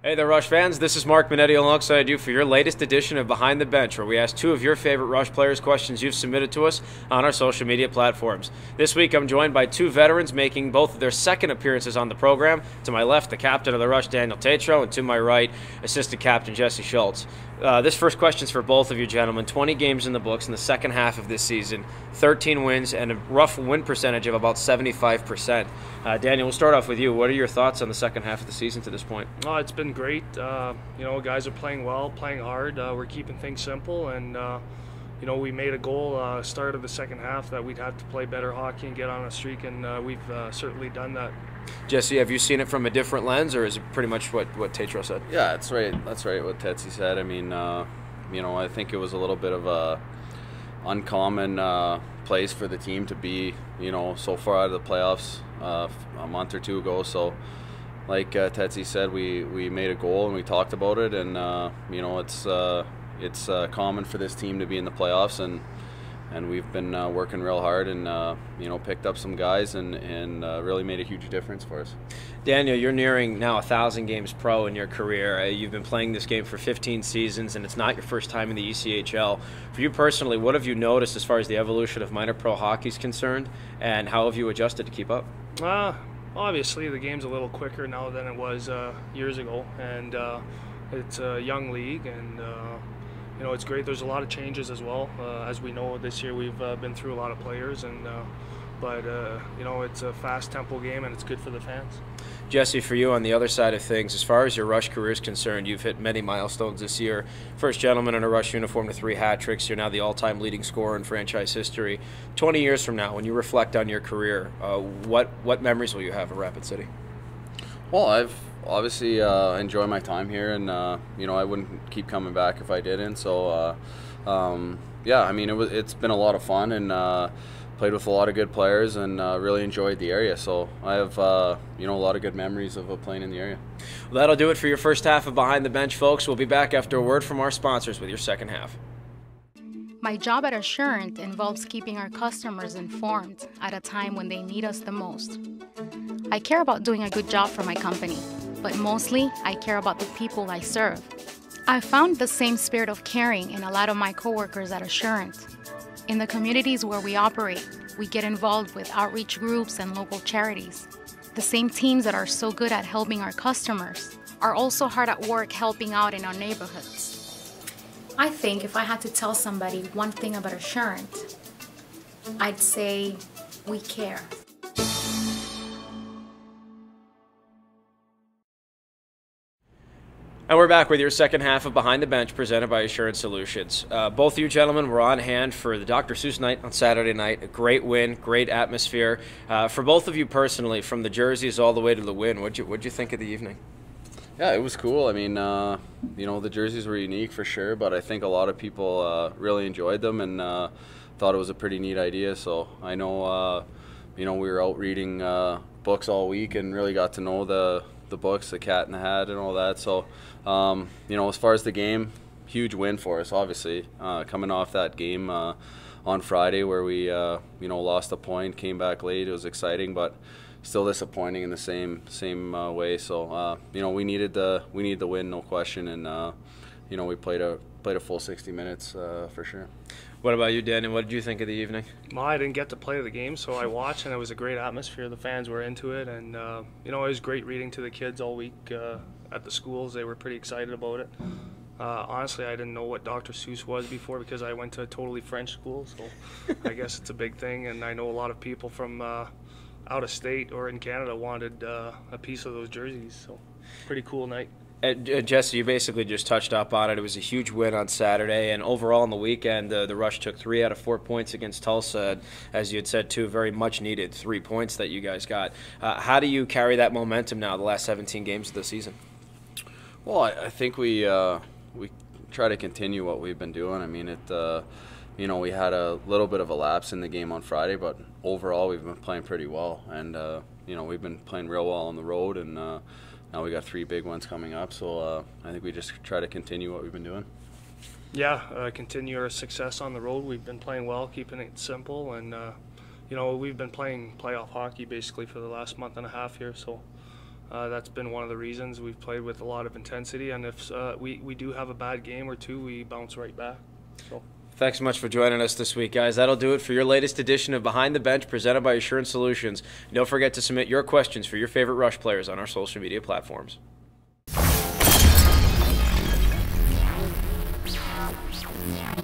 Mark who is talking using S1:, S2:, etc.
S1: Hey there, Rush fans. This is Mark Minetti alongside you for your latest edition of Behind the Bench, where we ask two of your favorite Rush players questions you've submitted to us on our social media platforms. This week, I'm joined by two veterans making both of their second appearances on the program. To my left, the captain of the Rush, Daniel Tatro, and to my right, assistant captain Jesse Schultz. This first question is for both of you gentlemen. 20 games in the books in the second half of this season, 13 wins, and a rough win percentage of about 75%. Daniel, we'll start off with you. What are your thoughts on the second half of the season to this point?
S2: Oh, it's been great. Guys are playing well, playing hard. We're keeping things simple, and we made a goal start of the second half that we'd have to play better hockey and get on a streak, and we've certainly done that.
S1: Jesse, have you seen it from a different lens, or is it pretty much what Tatro said?
S3: Yeah, that's right. That's right. What Tetsi said. I mean, I think it was a little bit of a uncommon place for the team to be, so far out of the playoffs a month or two ago. So, like Tetsi said, we made a goal and we talked about it, and it's common for this team to be in the playoffs, and we've been working real hard and picked up some guys and really made a huge difference for us.
S1: Daniel, you're nearing now 1,000 games pro in your career. You've been playing this game for 15 seasons, and it's not your first time in the ECHL. For you personally, what have you noticed as far as the evolution of minor pro hockey is concerned, and how have you adjusted to keep up?
S2: Obviously, the game's a little quicker now than it was years ago, and it's a young league, and it's great. There's a lot of changes as well. As we know, this year we've been through a lot of players, but it's a fast tempo game, and it's good for the fans.
S1: Jesse, for you on the other side of things, as far as your Rush career is concerned, you've hit many milestones this year. First gentleman in a Rush uniform to 3 hat tricks. You're now the all-time leading scorer in franchise history. 20 years from now, when you reflect on your career, what memories will you have of Rapid City?
S3: Well, I've obviously enjoyed my time here, and I wouldn't keep coming back if I didn't. So, it's been a lot of fun, and played with a lot of good players, and really enjoyed the area. So I have a lot of good memories of playing in the area.
S1: Well, that'll do it for your first half of Behind the Bench, folks. We'll be back after a word from our sponsors with your second half.
S4: My job at Assurant involves keeping our customers informed at a time when they need us the most. I care about doing a good job for my company, but mostly I care about the people I serve. I found the same spirit of caring in a lot of my coworkers at Assurant. In the communities where we operate, we get involved with outreach groups and local charities. The same teams that are so good at helping our customers are also hard at work helping out in our neighborhoods. I think if I had to tell somebody one thing about Assurant, I'd say we care.
S1: And we're back with your second half of Behind the Bench, presented by Assurance Solutions. Both of you gentlemen were on hand for the Dr. Seuss night on Saturday night. A great win, great atmosphere. For both of you personally, from the jerseys all the way to the win, what'd you think of the evening?
S3: Yeah, it was cool. I mean, the jerseys were unique for sure, but I think a lot of people really enjoyed them and thought it was a pretty neat idea. So I know, we were out reading books all week and really got to know the books, the Cat in the Hat and all that. So, as far as the game, huge win for us, obviously. Coming off that game on Friday where we, lost a point, came back late. It was exciting, but still disappointing in the same way. So, we needed the win, no question, and we played a full 60 minutes for sure.
S1: What about you, Daniel? What did you think of the evening?
S2: Well, I didn't get to play the game, so I watched, and it was a great atmosphere. The fans were into it, and it was great reading to the kids all week at the schools. They were pretty excited about it. Honestly, I didn't know what Dr. Seuss was before because I went to a totally French school, so I guess it's a big thing, and I know a lot of people from out of state or in Canada wanted a piece of those jerseys, so pretty cool night.
S1: Jesse, you basically just touched up on it. It was a huge win on Saturday, and overall on the weekend, the Rush took 3 out of 4 points against Tulsa. As you had said, 2 very much needed 3 points that you guys got. How do you carry that momentum now, the last 17 games of the season?
S3: Well, I think we try to continue what we've been doing. I mean, we had a little bit of a lapse in the game on Friday, but overall we've been playing pretty well, and we've been playing real well on the road, and now we got 3 big ones coming up, so I think we just try to continue what we've been doing.
S2: Yeah, continue our success on the road. We've been playing well, keeping it simple, and we've been playing playoff hockey basically for the last month and a half here, so That's been one of the reasons we've played with a lot of intensity, and if we do have a bad game or two, we bounce right back. So.
S1: Thanks so much for joining us this week, guys. That'll do it for your latest edition of Behind the Bench, presented by Assurance Solutions. Don't forget to submit your questions for your favorite Rush players on our social media platforms.
S5: Yeah.